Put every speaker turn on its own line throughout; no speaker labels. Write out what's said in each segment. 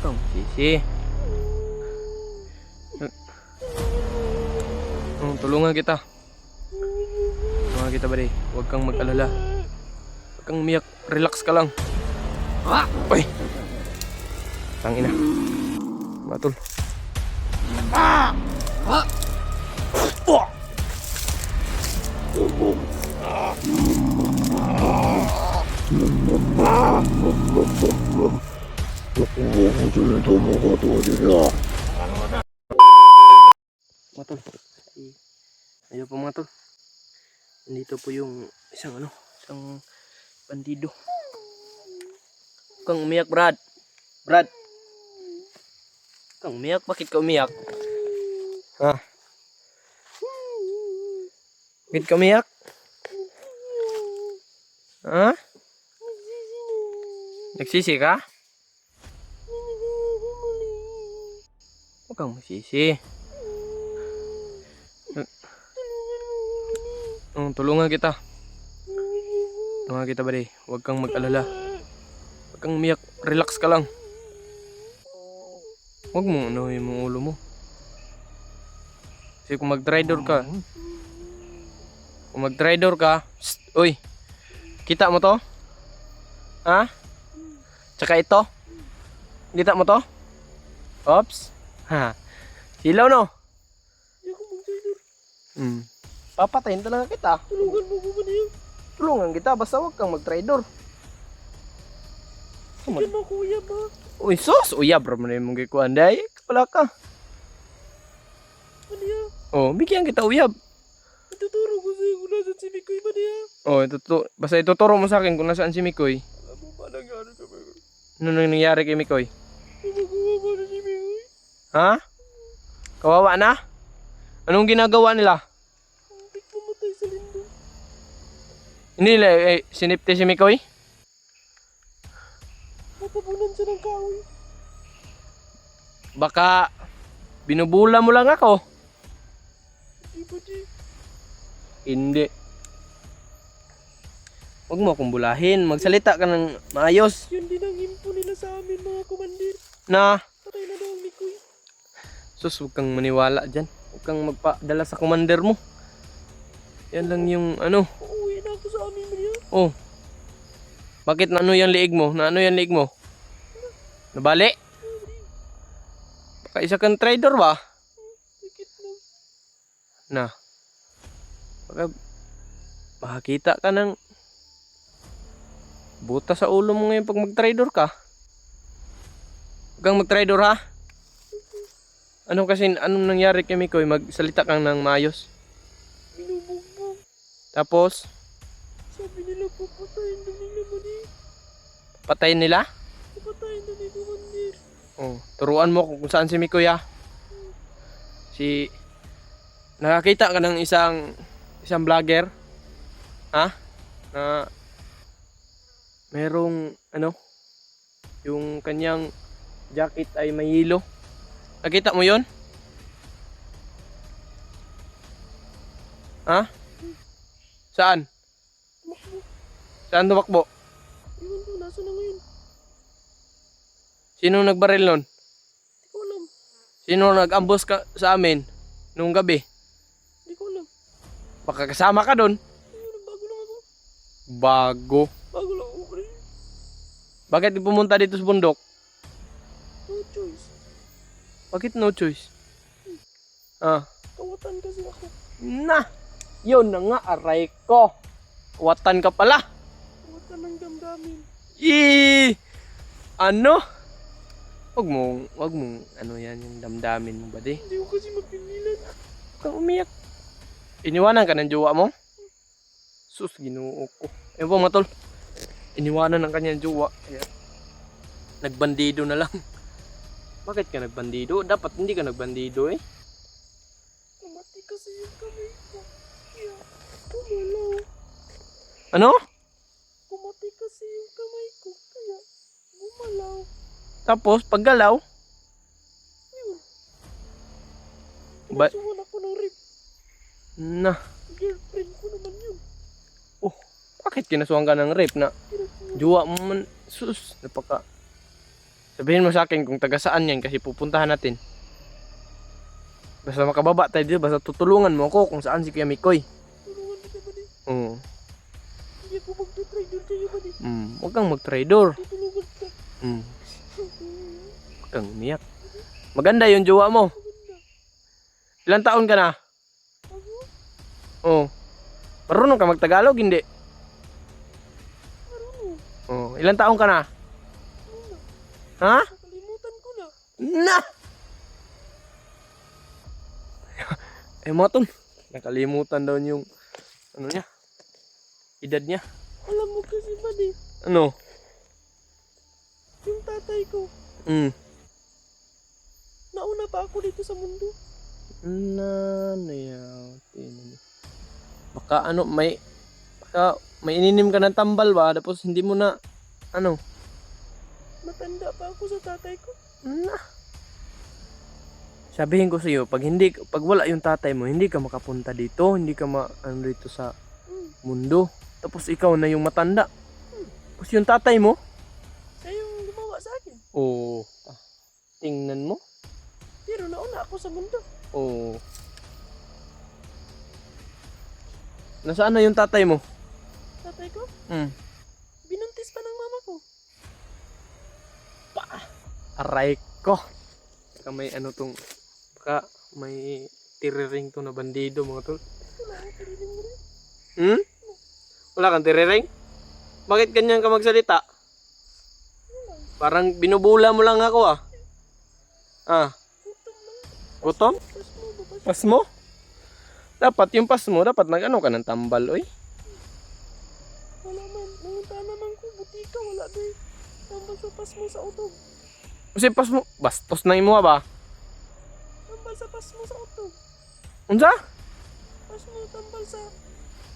Kang sisi. Tulungan kita. Tulungan kita, buddy. Huwag kang mag-alala. Huwag kang umiyak. Relax ka lang. Uy! Tangina. Matol. Matol. Ayo po mga tol. Nandito po yung isang bandido. Huwag kang umiyak, Brad. Brad. Huwag kang umiyak. Bakit ka umiyak? Ha? Bakit ka umiyak? Ha? Nagsisi ka? Huwag kang masisi. Tulungan kita. Tulungan kita, buddy. Huwag kang mag-alala. Huwag kang umiyak. Relax ka lang. Huwag mong yung ulo mo. Kasi kung mag-tridor ka, psst, uy, kita mo to? Ha? Tsaka ito? Kita mo to? Oops. Ha. Silaw no? Papatayin talaga kita.
Tulungan mo ko ba niya?
Tulungan kita, basta huwag kang mag-tridor.
Sige mo kuya ba?
Uy, sos! Uy, bro, man yung mga kuhan. Dahil, kapala ka.
Ano niya?
Oh, bigyan kita uyab.
Ituturo ko sa'yo kung nasan si Mikoy ba niya?
Oh, basta ituturo mo sa akin kung nasaan si Mikoy.
Alam mo ba nangyari ka ba?
Ano nang nangyari kay Mikoy?
Gumagawa ba na si Mikoy?
Ha? Kawawa na? Anong ginagawa nila?
Hindi pumatay sa lindo.
Hindi nila sinipte si Mikoy?
Natabunan siya ng kahoy.
Baka binubula mo lang ako.
Di ba di?
Hindi. Huwag mo akong bulahin. Magsalita ka ng maayos.
Yun din ang impo nila sa amin mga komandir.
Na,
Patay na daw ang Mikoy.
sus, huwag kang maniwala dyan. Huwag kang magpadala sa commander mo. Yan lang yung
Uuwi na ako sa amin ba niya?
Oh. Bakit na ano yung liig mo? Na ano yung liig mo? Nabali? Baka isa kang trader ba?
Sakit lang.
Na. Baka makakita ka ng buta sa ulo mo ngayon pag mag-trader ka. Huwag kang mag-trader ha? Anong nangyari kay Mikoy? Magsalita kang ng maayos.
Binubugbog.
Tapos,
Sabi nila papatayin na nila ba niya?
patayin nila?
Papatayin na ni komandir.
Oh, turuan mo kung saan si Mikoy ha. Nakakita ka ng isang vlogger? Ha? Na merong yung kanyang jacket ay may yelo. Nakita mo 'yon? Ha? Saan?
Tumakbo.
Saan tumakbo?
Iwan ko, nasa na ngayon?
Sino nagbaril nun?
Di ko alam.
Sino nag-ambush ka sa amin nung gabi?
Di ko alam.
Baka kasama ka doon.
Ayun, bago lang ako.
Bago.
Bago lang ako pre.
Bakit di pumunta dito sa bundok?
No choice.
Bakit no choice? Ah,
Kawatan kasi ako.
na. Yun na nga, aray ko. Watan ka pala.
Kawatan ng damdamin.
Ano? Wag mong yan yung damdamin mo ba di?
Hindi ko kasi mapigilan.
Huwag kang umiyak. Iniwanan ka ng jowa mo? Sus, ginoo ko. Ayun po mga tol. Iniwanan ng kanyang jowa. Kaya, nagbandido na lang. Bakit ka nagbandido? Dapat hindi ka nagbandido eh.
Kumati kasi yung kamay ko. Kaya, gumalaw.
Ano?
Kumati kasi yung kamay ko. Kaya, gumalaw.
Tapos, paggalaw?
Ayun.
Ba-
Pinasuhan ako ng rip.
Na.
Girlfriend ko naman yun.
Oh, bakit kinasuhan ka ng rape na? Jowa mo man? Sus, napaka... Sabihin mo sa akin kung taga saan yan kasi pupuntahan natin. Basta makababa tayo dito, basta tutulungan mo ako kung saan si Kuya Mikoy.
Tulungan kita ba di?
Oo.
Hindi ako magtutrader kayo ba di?
Huwag kang mag-trader.
Tutulungan kita.
Huwag kang umiyak. Maganda yung jowa mo.
Maganda.
Ilang taon ka na?
Ako?
Oo. Marunong ka mag-Tagalog, hindi?
Marunong.
Oo. Ilang taon ka na?
Ano na?
Ha?
Nakalimutan ko na.
Na! Eh mga tol, nakalimutan daw yung ano niya, edad niya.
Alam mo kasi ba di?
Ano?
Yung tatay ko. Nauna pa ako dito sa mundo.
Baka may ininim ka ng tambal ba, tapos hindi mo na ano.
Matanda pa ako sa tatay ko.
Na. Sabihin ko sa iyo, pag wala yung tatay mo, hindi ka makapunta dito, hindi ka dito sa mundo. Tapos ikaw na yung matanda. Tapos yung tatay mo,
Siya yung gumawa sa akin.
oh, tingnan mo.
Pero nauna ako sa mundo.
Oh. Nasaan na yung tatay mo?
Tatay ko?
Hmm.
Binuntis pa ng mama ko.
Aray ko. Baka may ano tong, baka may tiriring to na bandido mga tol.
Wala akong pililing mo rin.
Wala kang tiriring? Bakit ganyan ka magsalita? Parang binubula mo lang ako ah.
Gutom
Gutom?
lang. Pas mo, babas.
Pas mo? Dapat yung pas mo, dapat nag-ano ka ng tambal, oy.
Wala man. Nangunta naman ko. Butika. Wala doy. Tambal sa pas mo sa utog.
Kasi pas mo, bastos na imo ba?
Tambal sa pas mo sa utog.
Unsa?
Pas mo tambal sa...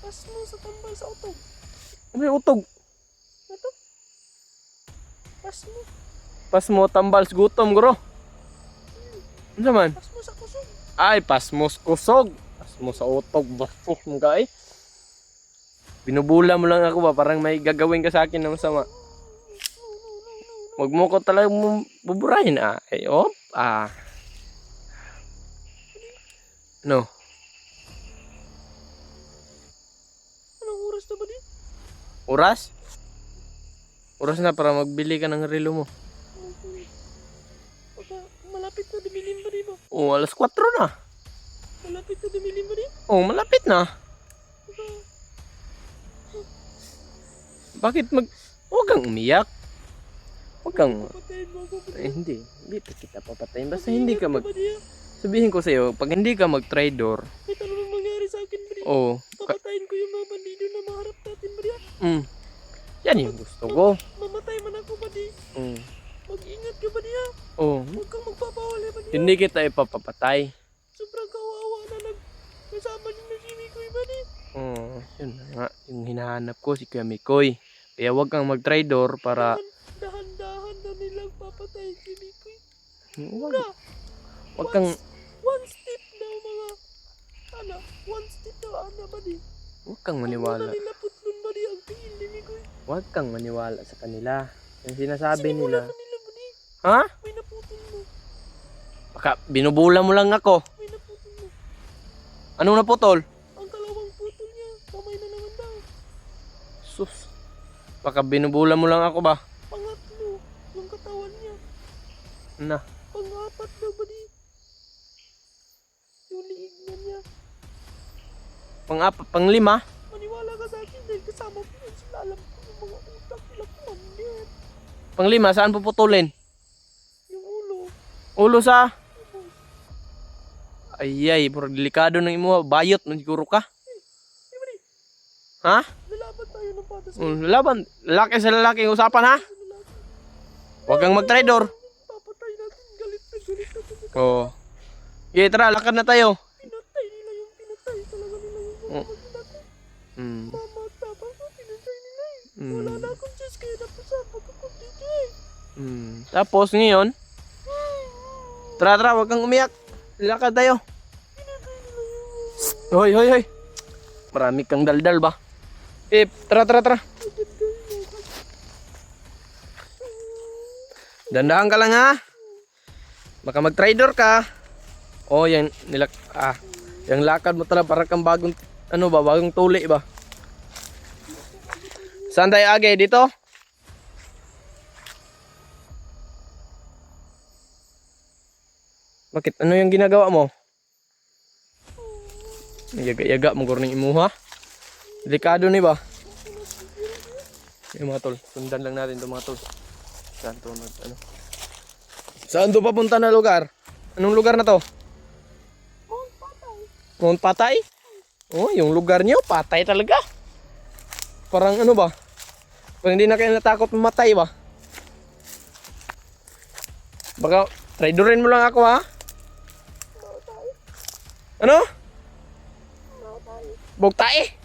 Pas mo sa tambal sa utog.
May utog.
Ito? Pas mo.
Pas mo tambal sa gutom, guro. Unsa man?
Pas mo sa kusog.
Ay, pas mo sa kusog. Pas mo sa utog, bastos mo ka eh. Binubula mo lang ako ba, parang may gagawin ka sa akin na masama. Wag mo ko talaga buburahin ah. Ay, No.
Anong oras na ba di?
Oras? Oras na para magbili ka ng relo mo.
Baka malapit na dumilim ba di ba?
Oh, alas 4 na.
Malapit na dumilim ba di?
Oh, malapit na.
Baka...
Bakit huwag kang umiyak. Huwag kang...
Papatayin mo ako ba di?
Hindi. Hindi pa kita papatayin. Basta hindi ka
Ba di?
Sabihin ko sa'yo, pag hindi ka mag-trader,
Kahit ano nang mangyari sa akin ba di?
oh,
Papatayin ko yung mga bandido na maharap natin ba di?
yan yung gusto ko.
Mamatay man ako ba di?
Mm.
Mag-ingat ka ba di ha?
Oh,
Huwag kang magpapawala ba di?
hindi kita ipapapatay.
Sobrang kawawa na kasama niyo na si Mikoy ba di?
Oh, yun na nga. Yung hinahanap ko si Kuya Mikoy. Kaya huwag kang mag-trader para...
Dahan-dahan na nilang papatay si Mikoy.
Huwag, huwag kang...
One step daw mga... one step daw ba di?
Huwag kang
Wala
maniwala.
nila putlon ba di ang tingin ni Mikoy?
Huwag kang maniwala sa kanila. Yung sinasabi
Sinimulan
nila.
na nila ba di?
Ha?
May naputol mo.
Baka binubula mo lang ako.
May naputol mo.
Anong naputol?
Ang kalawang putol niya. Kamay na naman daw.
Sus. Baka binubula mo lang ako ba?
Pangatlo. Yung katawan niya.
Na.
Pang-apat daw ba di? Yung liig na niya.
Pang-lima?
Maniwala ka sa akin dahil kasama ko yun sila. Alam ko yung mga utak nila kumandit.
Pang-lima, saan puputulin?
Yung ulo.
Ulo sa...
Tapos,
Ayay, puro delikado ng imo. Bayot, siguro ka.
di ba di?
Ha?
Lalaban tayo ng patas.
Laban. Lalaki sa lalaki yung usapan ha? Huwag kang mag-trader.
Papatay natin. Galit na talaga.
Oo. Okay, tara, lakad na tayo.
Pinatay nila yung pinatay. Talaga nila yung mga natin. Mamata pa ko. Pinatay nila eh. Wala na akong Diyos. Kaya napasabog ako dito eh.
Tapos ngayon, tara, huwag kang umiyak. Lakad tayo.
Pinatay nila yung
Hoy, hoy, hoy. Marami kang daldal ba? Tara. Dandahan ka lang ha. Baka mag-trader ka. Oh, yung lakad mo talaga para kang bagong bagong tuli ba? Saan tayo age? Dito? Bakit? Ano yung ginagawa mo? Yaga-yaga mo kurning imuha. Delikado ni ba? Yung mga tol, sundan lang natin itong mga tol. Saan to papunta na lugar? Anong lugar na to?
Mount Patay.
Mount Patay? Oh, yung lugar niyo, patay talaga. Parang ano ba? Parang hindi na kayo natakot mamatay ba? Baka traidorin mo lang ako ha? Ano? Bugtae?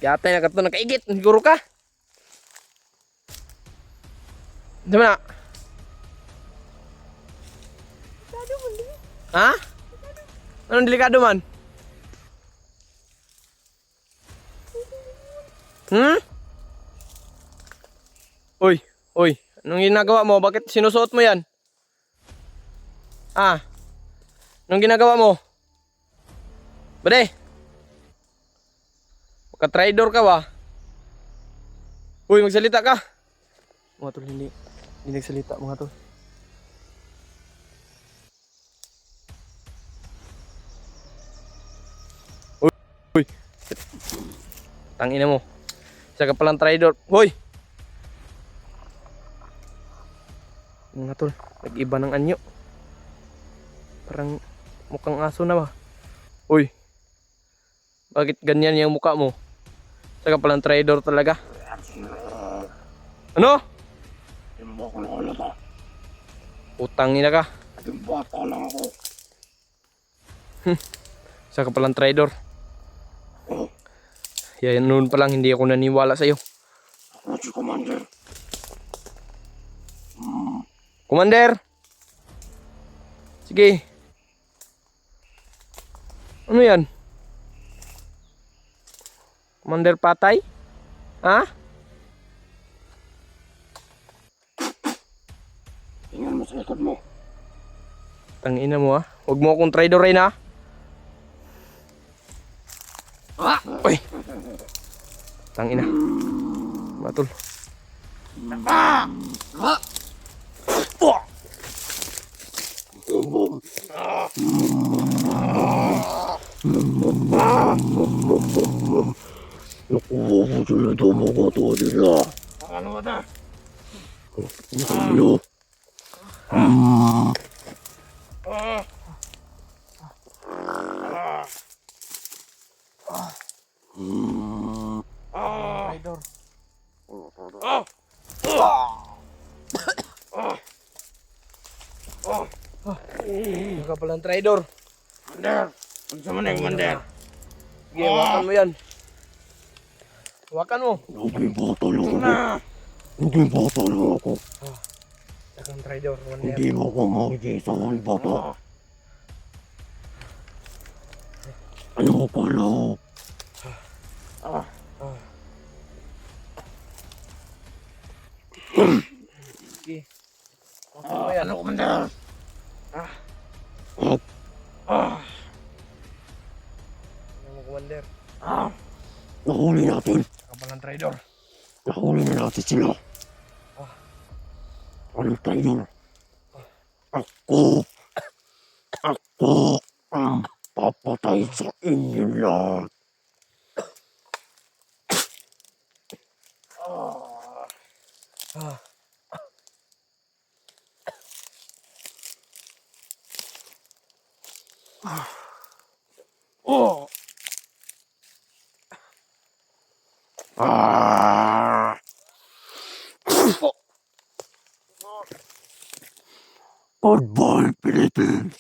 Yatay na ka ito, nakaigit. Siguro ka. Diba na?
Delikado man din.
Ha? Anong delikado man? Uy, uy. Anong ginagawa mo? Bakit sinusuot mo yan? Ah? Anong ginagawa mo? Bade? Baka-traidor ka ba? Uy, magsalita ka. Mga tol, hindi nagsalita mga tol. Uy. Tangina mo. Isa ka palang traidor. Hoy! Mga tol, nag-iba ng anyo. Parang mukhang aso na ba? Uy! Bakit ganyan yung mukha mo? Isa ka palang traidor talaga. Ano? Utang ina ka.
Bata lang ako.
Isa ka palang traidor. Yan noon pa lang hindi ako naniwala sa'yo.
Ako si Commander.
Commander! Sige. Ano yan? Commander Patay? Ha?
Tingnan mo sa likod mo.
Tangina mo ha. Huwag mo akong traidor rin ha. Uy! Tangina. Matul.
Nakuha ko sila dumagoto nila. Ano ba na? Ano?
Traidor. Ano ka palang traidor?
Commander! Ano sa manay, Commander?
Sige, hawakan mo yan. Hawakan mo.
Naging bata lang ako. Naging bata lang ako.
Takang traidor.
Hindi mo ko makikita ng bata. Ano pala?
Sige. Hawakan mo yan.
Ano, Commander?
Ano mo, Commander?
Nahuli natin.
Taka palang traidor.
Nahuli na natin sila. Anong traidor? Ako ang papatay sa inyo lahat. Goodbye, Philippines.